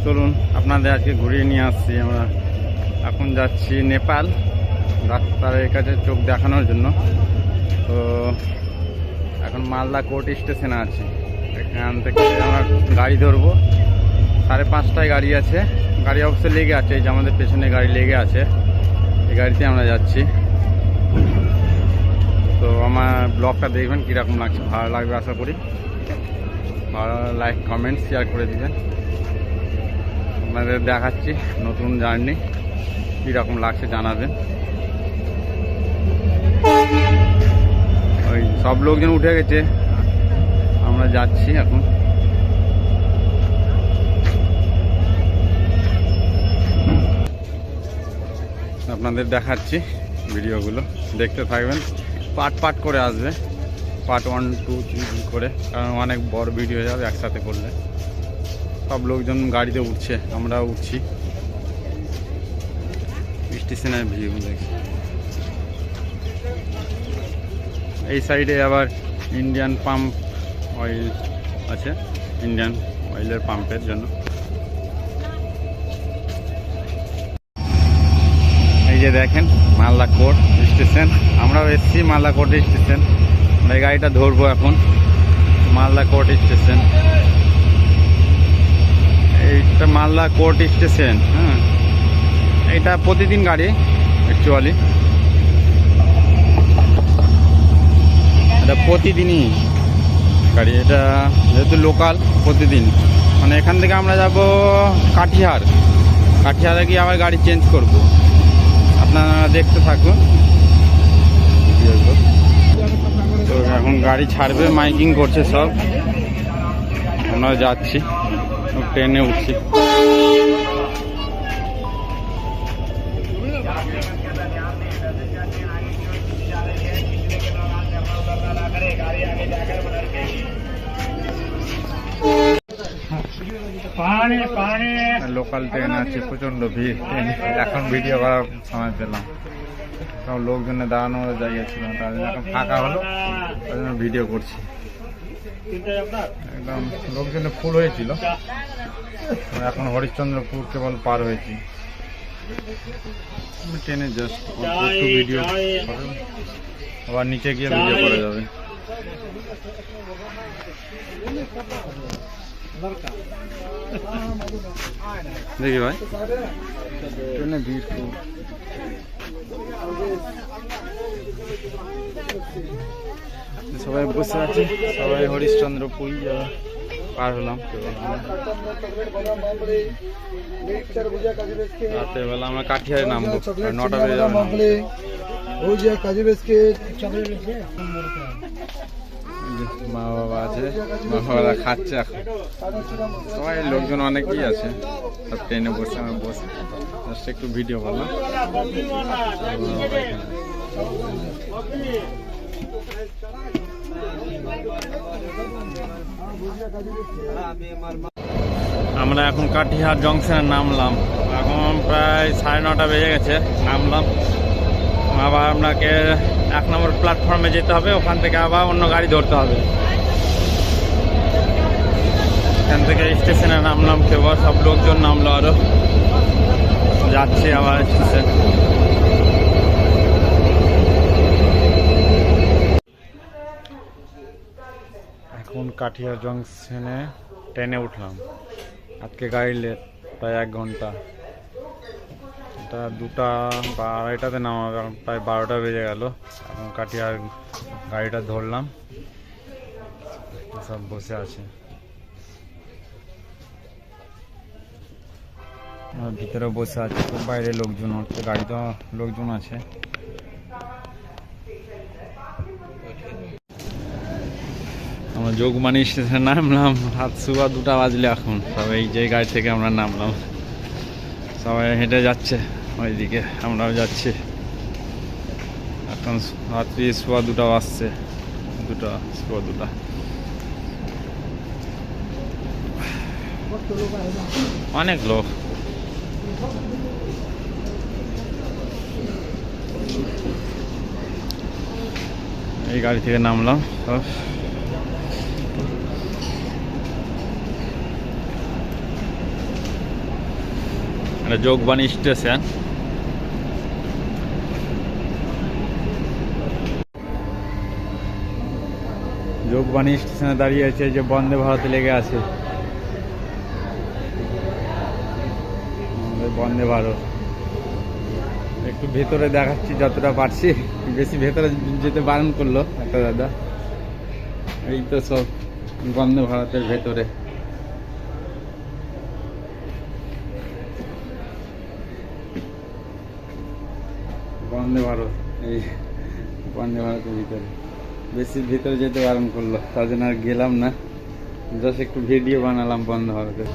চলুন আপনাদের আজকে ঘুরিয়ে নিয়ে আসছি। আমরা এখন যাচ্ছি নেপাল ডাক্তারের কাছে চোখ দেখানোর জন্য। তো এখন মালদা কোর্ট স্টেশনে আছি। এখান থেকে আমরা গাড়ি ধরবো, 5:30টায় গাড়ি আছে। গাড়ি অবশ্যই লেগে আছে, এই যে আমাদের পেছনে গাড়ি লেগে আছে, এই গাড়িতে আমরা যাচ্ছি। তো আমার ব্লগটা দেখবেন কীরকম লাগছে, ভালো লাগবে আশা করি। ভালো লাইক কমেন্ট শেয়ার করে দিবেন। আপনাদের দেখাচ্ছি নতুন জার্নি, কীরকম লাগছে জানাবেন। ওই সব লোকজন উঠে গেছে, আমরা যাচ্ছি এখন। আপনাদের দেখাচ্ছি, ভিডিওগুলো দেখতে থাকবেন। পার্ট করে আসবে, পার্ট 1, 2, 3 করে, কারণ অনেক বড় ভিডিও হয়ে যাবে একসাথে করলে। সব লোকজন গাড়িতে উঠছে, আমরা উঠছি। স্টেশনের ভিউ দেখছি। এই সাইডে আবার ইন্ডিয়ান পাম্প অয়েল আছে, ইন্ডিয়ান অয়েলের পাম্পের জন্য। এই যে দেখেন মালদা কোর্ট স্টেশন, আমরাও এসছি মালদা কোর্ট স্টেশন। এই গাড়িটা ধরবো এখন, মালদা কোর্ট স্টেশন। এইটা মালদা কোর্ট স্টেশন। হ্যাঁ, এটা প্রতিদিন গাড়ি অ্যাকচুয়ালি, এটা প্রতিদিনই গাড়ি। এটা যেহেতু লোকাল, প্রতিদিন। মানে এখান থেকে আমরা যাব কাঠিহারে গিয়ে আবার গাড়ি চেঞ্জ করব। আপনারা দেখতে থাকুন। তো এখন গাড়ি ছাড়বে, মাইকিং করছে সব, আমরা যাচ্ছি, ট্রেনে উঠছি। লোকাল ট্রেন আছে, প্রচন্ড ভিড় ট্রেন। এখন ভিডিও করার সময় পেলাম, সব লোকজনে দাঁড়ানোর জায়গা ছিল, তার জন্য এখন ফাঁকা হলো, তার জন্য ভিডিও করছি। একদম লোকজনে ফুল হয়েছিল। এখন হরিশ্চন্দ্রপুর কেবল পার হয়েছি। ট্রেনে জাস্ট একটু ভিডিও, আবার নিচে গিয়ে ভিডিও করা যাবে। দেখি ভাই, ট্রেনে ভিড় খুব। সবাই বসে আছে, সবাই হরিশ্চন্দ্রপুর পার হলাম। রাতের বেলা আমরা কাঠিয়ারে নামবো, 9টা বেজে যাবে। মা বাবা আছে, মা বাবা খাচ্ছে এখন। সবাই লোকজন অনেকেই আছে, সব ট্রেনে বসে, আমি বসে জাস্ট একটু ভিডিও করলাম। আমরা এখন কাঠিহার জংশনে নামলাম। এখন প্রায় 9:30 বেজে গেছে, নামলাম। আবার আপনাকে 1 নম্বর প্ল্যাটফর্মে যেতে হবে, ওখান থেকে আবার অন্য গাড়ি ধরতে হবে। এখান থেকে স্টেশনে নামলাম, কেবল সব লোকজন নামলো, আরো যাচ্ছে আবার স্টেশন। এখন কাঠিয়ার জংশনে ট্রেনে উঠলাম। আজকে গাড়ি লেট, প্রায় 1 ঘন্টা। এটা 2টা বা 2:30তে নামাবে, প্রায় 12টা বেজে গেল। এখন কাঠিয়ার গাড়িটা ধরলাম, সব বসে আছে। ভিতরে বসে আছে, বাইরে লোকজন হচ্ছে, গাড়িতে লোকজন আছে। আমরা যোগমানি স্টেশনে নামলাম, রাত 2:30 বাজলে। এখন সবাই যে গাড়ি থেকে আমরা নামলাম, সবাই হেঁটে যাচ্ছে ওইদিকে, আমরাও যাচ্ছি। এখন রাত্রি 2:15 বাজছে, 2:15। অনেক লোক। এই গাড়ি থেকে নামলাম। এটা যোগবাণী স্টেশন। যোগবাণী স্টেশনে দাঁড়িয়ে আছে, যে বন্দে ভারত লেগে আছে, আমাদের বন্দে ভারত। একটু ভেতরে দেখাচ্ছি যতটা পারছি, বেশি ভেতরে যেতে বারণ করলো একটা দাদা। এই তো সব বন্দে ভারতের ভেতরে। বন্দে ভারত, এই বন্দে ভারতের ভিতরে বেশি ভিতরে যেতে বারণ করলো, তার জন্য আর গেলাম না, জাস্ট একটু ভিডিও বানালাম বন্দে ভারতের।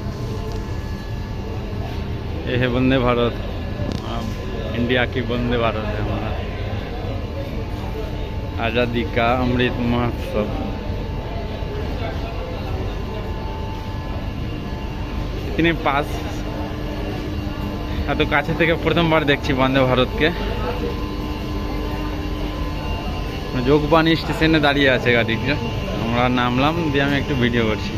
ये है वंदे भारत, इंडिया की वंदे भारत है हमारा। आज़ादी का अमृत महोत्सव। इतने पास, এত কাছে থেকে প্রথমবার দেখছি বন্দে ভারতকে। যোগবাণী স্টেশনে দাঁড়িয়ে আছে গাড়িটা, আমরা নামলাম, দিয়ে আমি একটু ভিডিও করছি।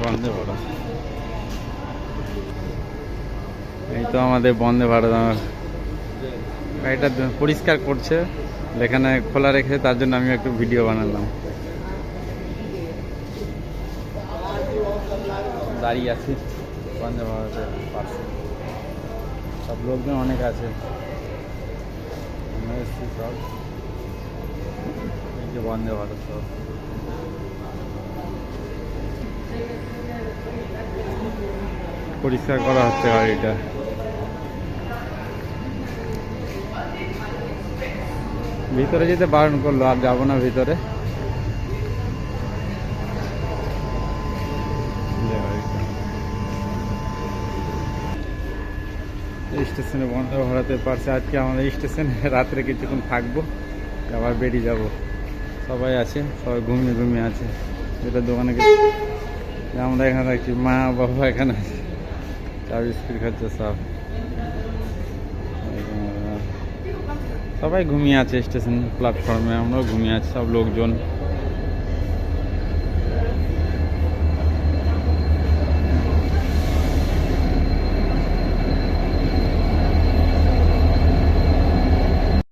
বন্দে ভারত, এই তো আমাদের বন্দে ভারত। আমার গাড়িটা পরিষ্কার করছে, এখানে খোলা রেখে, তার জন্য আমি একটু ভিডিও বানালাম। দাঁড়িয়ে আছি বন্দে ভারতের পাশে, সব লোকজন অনেক আছে। আমরা এসেছি সব, এই যে বন্দে ভারত সব। পরিষ্কার করা হচ্ছে গাড়িটা। ভিতরে যেতে বারণ করলো, আর যাবো না ভিতরে। এই স্টেশনে বন্দে ভারতের পাশে আজকে আমাদের স্টেশনে রাত্রে কিছুক্ষণ থাকবো, আবার বেরিয়ে যাব। সবাই আছে, সবাই ঘুমিয়ে ঘুমিয়ে আছে। যেটা দোকানে আমরা এখানে রাখছি, মা বাবা এখানে আছে, চা বিস্কুট খাচ্ছে সব। সবাই ঘুমিয়ে আছে স্টেশন প্ল্যাটফর্মে, আমরাও ঘুমিয়ে আছি, সব লোকজন।